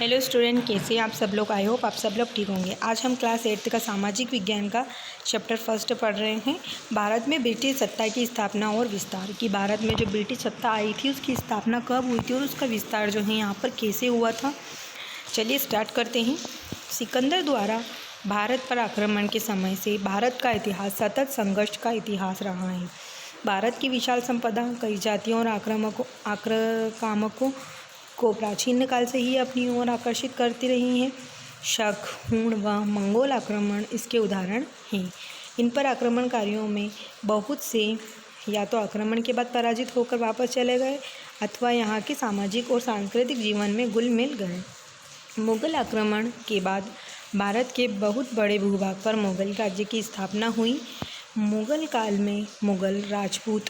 Hello student, कैसे हैं आप सब लोग। आई होप आप सब लोग ठीक होंगे। आज हम क्लास 8 का सामाजिक विज्ञान का चैप्टर फर्स्ट पढ़ रहे हैं। भारत में ब्रिटिश सत्ता की स्थापना और विस्तार। कि भारत में जो ब्रिटिश सत्ता आई थी उसकी स्थापना कब हुई थी और उसका विस्तार जो है यहाँ पर कैसे हुआ था। चलिए स्टार्ट करते हैं। सिकंदर द्वारा भारत पर आक्रमण के समय से भारत का इतिहास सतत संघर्ष का इतिहास रहा है। भारत की विशाल संपदा कई जातियों और आक्रामकों को प्राचीन काल से ही अपनी ओर आकर्षित करती रही हैं। शक, हूण व मंगोल आक्रमण इसके उदाहरण हैं। इन पर आक्रमणकारियों में बहुत से या तो आक्रमण के बाद पराजित होकर वापस चले गए अथवा यहाँ के सामाजिक और सांस्कृतिक जीवन में घुल मिल गए। मुगल आक्रमण के बाद भारत के बहुत बड़े भूभाग पर मुगल राज्य की स्थापना हुई। मुगल काल में मुगल राजपूत,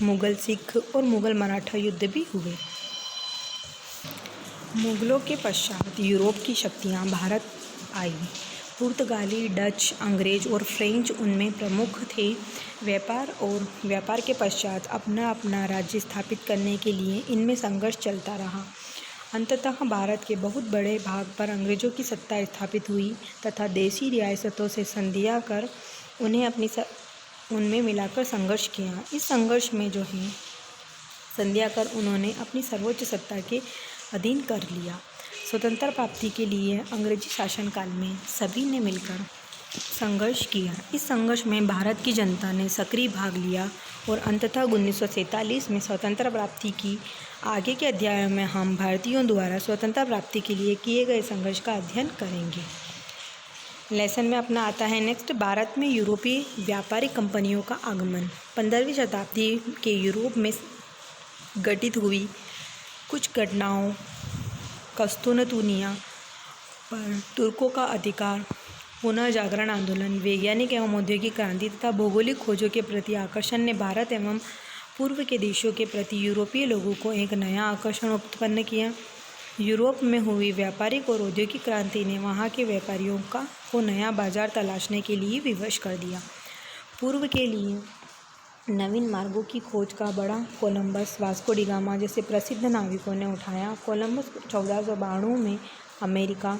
मुगल सिख और मुगल मराठा युद्ध भी हुए। मुगलों के पश्चात यूरोप की शक्तियाँ भारत आई। पुर्तगाली, डच, अंग्रेज और फ्रेंच उनमें प्रमुख थे। व्यापार के पश्चात अपना अपना राज्य स्थापित करने के लिए इनमें संघर्ष चलता रहा। अंततः भारत के बहुत बड़े भाग पर अंग्रेज़ों की सत्ता स्थापित हुई तथा देशी रियासतों से संधियाँ कर उन्हें उनमें मिलाकर संघर्ष किया। इस संघर्ष में जो है संध्या कर उन्होंने अपनी सर्वोच्च सत्ता के अधीन कर लिया। स्वतंत्रता प्राप्ति के लिए अंग्रेजी शासनकाल में सभी ने मिलकर संघर्ष किया। इस संघर्ष में भारत की जनता ने सक्रिय भाग लिया और अंततः 1947 में स्वतंत्रता प्राप्ति की। आगे के अध्यायों में हम भारतीयों द्वारा स्वतंत्रता प्राप्ति के लिए किए गए संघर्ष का अध्ययन करेंगे। लेसन में अपना आता है नेक्स्ट, भारत में यूरोपीय व्यापारिक कंपनियों का आगमन। 15वीं शताब्दी के यूरोप में घटित हुई कुछ घटनाओं, कस्तूनतूनिया पर तुर्कों का अधिकार, पुनर्जागरण आंदोलन, वैज्ञानिक एवं औद्योगिक क्रांति तथा भौगोलिक खोजों के प्रति आकर्षण ने भारत एवं पूर्व के देशों के प्रति यूरोपीय लोगों को एक नया आकर्षण उत्पन्न किया। यूरोप में हुई व्यापारिक और औद्योगिक क्रांति ने वहाँ के व्यापारियों को नया बाजार तलाशने के लिए विवश कर दिया। पूर्व के लिए नवीन मार्गों की खोज का बड़ा कोलंबस, वास्को डी गामा जैसे प्रसिद्ध नाविकों ने उठाया। कोलंबस 1492 में अमेरिका,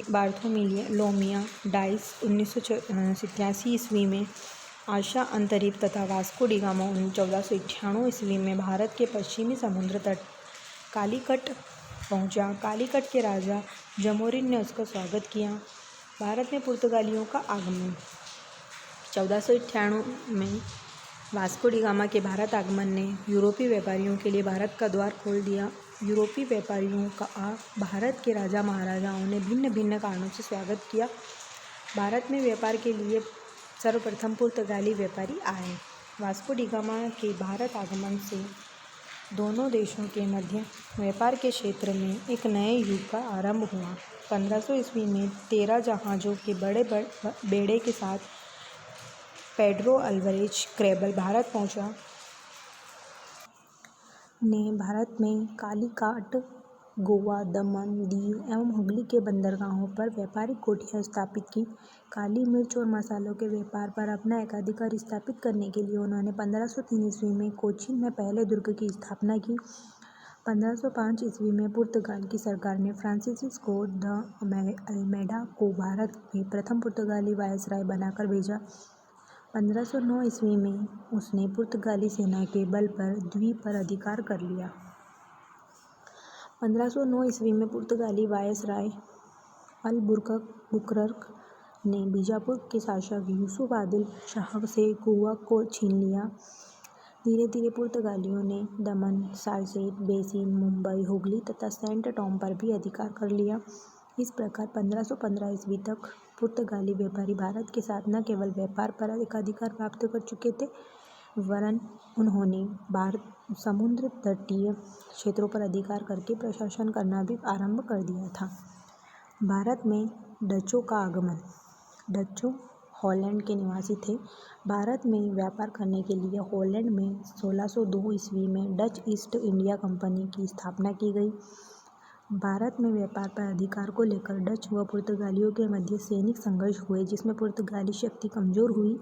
बार्थोलोमियो डाइस 1987 ईस्वी में आशिया अंतरिप तथा वास्को डी गामा 1491 ईस्वी में भारत के पश्चिमी समुद्र तट कालीकट पहुंचा। कालीकट के राजा जमोरिन ने उसका स्वागत किया। भारत में पुर्तगालियों का आगमन। 1498 में वास्को डी गामा के भारत आगमन ने यूरोपीय व्यापारियों के लिए भारत का द्वार खोल दिया। यूरोपीय व्यापारियों का भारत के राजा महाराजाओं ने भिन्न भिन्न कारणों से स्वागत किया। भारत में व्यापार के लिए सर्वप्रथम पुर्तगाली व्यापारी आए। वास्को डी गामा के भारत आगमन से दोनों देशों के मध्य व्यापार के क्षेत्र में एक नए युग का आरंभ हुआ। 1500 ईस्वी में 13 जहाज़ों के बड़े बेड़े के साथ पेड्रो अल्वारेज कैब्रल भारत पहुंचा। ने भारत में कालीकट, गोवा, दमन, दीव एवं हुगली के बंदरगाहों पर व्यापारिक कोठियाँ स्थापित की। काली मिर्च और मसालों के व्यापार पर अपना एकाधिकार स्थापित करने के लिए उन्होंने 1503 ईस्वी में कोचीन में पहले दुर्ग की स्थापना की। 1505 ईस्वी में पुर्तगाल की सरकार ने फ्रांसिस्को द अल्मेडा को भारत में प्रथम पुर्तगाली वायसराय बनाकर भेजा। 1509 ईस्वी में उसने पुर्तगाली सेना के बल पर द्वीप पर अधिकार कर लिया। 1509 ईस्वी में पुर्तगाली वायसराय अल्बुकर्क ने बीजापुर के शासक यूसुफ आदिल शाह से गोवा को छीन लिया। धीरे धीरे पुर्तगालियों ने दमन, साल्सेट, बेसिन, मुंबई, हुगली तथा सेंट टॉम पर भी अधिकार कर लिया। इस प्रकार 1515 ईस्वी तक पुर्तगाली व्यापारी भारत के साथ न केवल व्यापार पर एकाधिकार प्राप्त कर चुके थे वरन उन्होंने भारत समुद्र तटीय क्षेत्रों पर अधिकार करके प्रशासन करना भी आरंभ कर दिया था। भारत में डचों का आगमन। डचों हॉलैंड के निवासी थे। भारत में व्यापार करने के लिए हॉलैंड में 1602 ईस्वी में डच ईस्ट इंडिया कंपनी की स्थापना की गई। भारत में व्यापार पर अधिकार को लेकर डच व पुर्तगालियों के मध्य सैनिक संघर्ष हुए जिसमें पुर्तगाली शक्ति कमजोर हुई।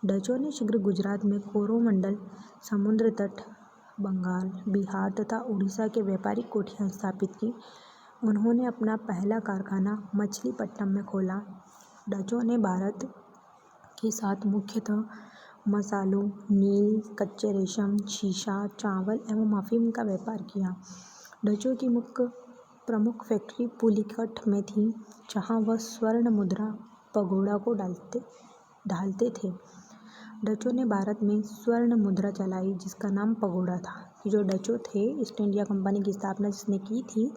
डचों ने शीघ्र गुजरात में कोरोमंडल, समुद्र तट, बंगाल, बिहार तथा उड़ीसा के व्यापारिक कोठियाँ स्थापित की। उन्होंने अपना पहला कारखाना मछलीपट्टनम में खोला। डचों ने भारत के साथ मुख्यतः मसालों, नील, कच्चे रेशम, शीशा, चावल एवं अफीम का व्यापार किया। डचों की प्रमुख फैक्ट्री पुलिकट में थी, जहां वह स्वर्ण मुद्रा पगोड़ा को ढालते थे। डचों ने भारत में स्वर्ण मुद्रा चलाई, जिसका नाम पगोड़ा था। जो डचों थे, ईस्ट इंडिया कंपनी की स्थापना जिसने की थी,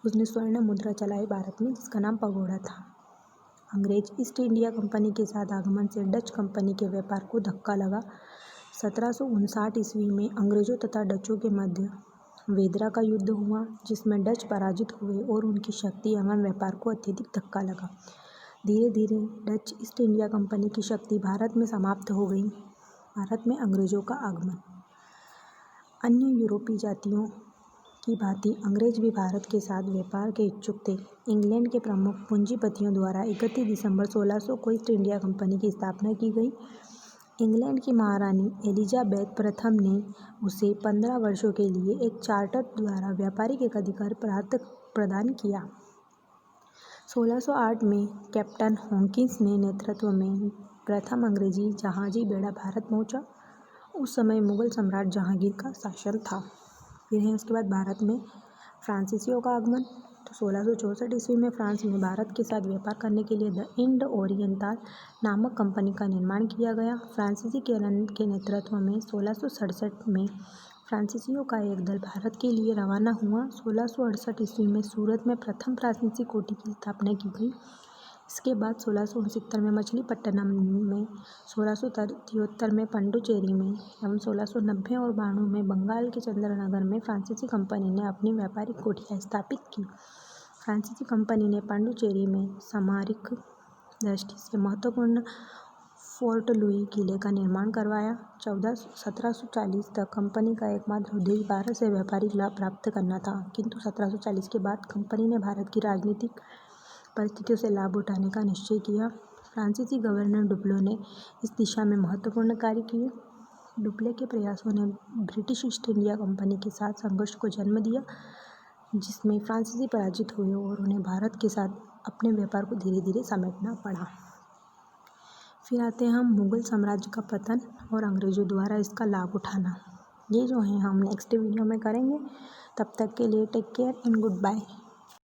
उसने स्वर्ण मुद्रा चलाई भारत में, जिसका नाम पगोड़ा था। अंग्रेज ईस्ट इंडिया कंपनी के साथ आगमन से डच कंपनी के व्यापार को धक्का लगा। 1759 ईस्वी में अंग्रेजों तथा डचों के मध्य वेदरा का युद्ध हुआ, जिसमें डच पराजित हुए और उनकी शक्ति एवं व्यापार को अत्यधिक धक्का लगा। धीरे धीरे डच ईस्ट इंडिया कंपनी की शक्ति भारत में समाप्त हो गई। भारत में अंग्रेजों का आगमन। अन्य यूरोपीय जातियों की भांति अंग्रेज भी भारत के साथ व्यापार के इच्छुक थे। इंग्लैंड के प्रमुख पूंजीपतियों द्वारा 31 दिसंबर 1600 को ईस्ट इंडिया कंपनी की स्थापना की गई। इंग्लैंड की महारानी एलिजाबेथ प्रथम ने उसे 15 वर्षों के लिए एक चार्टर द्वारा व्यापारिक एकाधिकार प्रदान किया। 1608 में कैप्टन हॉकिंस के नेतृत्व में प्रथम अंग्रेजी जहाजी बेड़ा भारत पहुंचा। उस समय मुगल सम्राट जहांगीर का शासन था। फिर है उसके बाद भारत में फ्रांसीसियों का आगमन। तो 1664 ईस्वी में फ्रांस में भारत के साथ व्यापार करने के लिए द इंड ओरिएंटल नामक कंपनी का निर्माण किया गया। फ्रांसीसी के नेतृत्व में 1667 में फ्रांसीसियों का एक दल भारत के लिए रवाना हुआ। 1668 ईस्वी में सूरत में प्रथम फ्रांसीसी कोठी की स्थापना की गई। इसके बाद 1669 में मछलीपट्टनम में, 1673 में पंडुचेरी में एवं 1690 और 92 में बंगाल के चंद्रनगर में फ्रांसीसी कंपनी ने अपनी व्यापारिक कोठियाँ स्थापित की। फ्रांसीसी कंपनी ने पांडुचेरी में सामरिक दृष्टि से महत्वपूर्ण फोर्ट लुई किले का निर्माण करवाया। 1740 तक कंपनी का एकमात्र उद्देश्य भारत से व्यापारिक लाभ प्राप्त करना था, किंतु 1740 के बाद कंपनी ने भारत की राजनीतिक परिस्थितियों से लाभ उठाने का निश्चय किया। फ्रांसीसी गवर्नर डुप्लो ने इस दिशा में महत्वपूर्ण कार्य किए। डुप्ले के प्रयासों ने ब्रिटिश ईस्ट इंडिया कंपनी के साथ संघर्ष को जन्म दिया, जिसमें फ्रांसीसी पराजित हुए और उन्हें भारत के साथ अपने व्यापार को धीरे धीरे समेटना पड़ा। फिर आते हैं हम मुगल साम्राज्य का पतन और अंग्रेजों द्वारा इसका लाभ उठाना। ये जो है हम नेक्स्ट वीडियो में करेंगे। तब तक के लिए take care and good bye.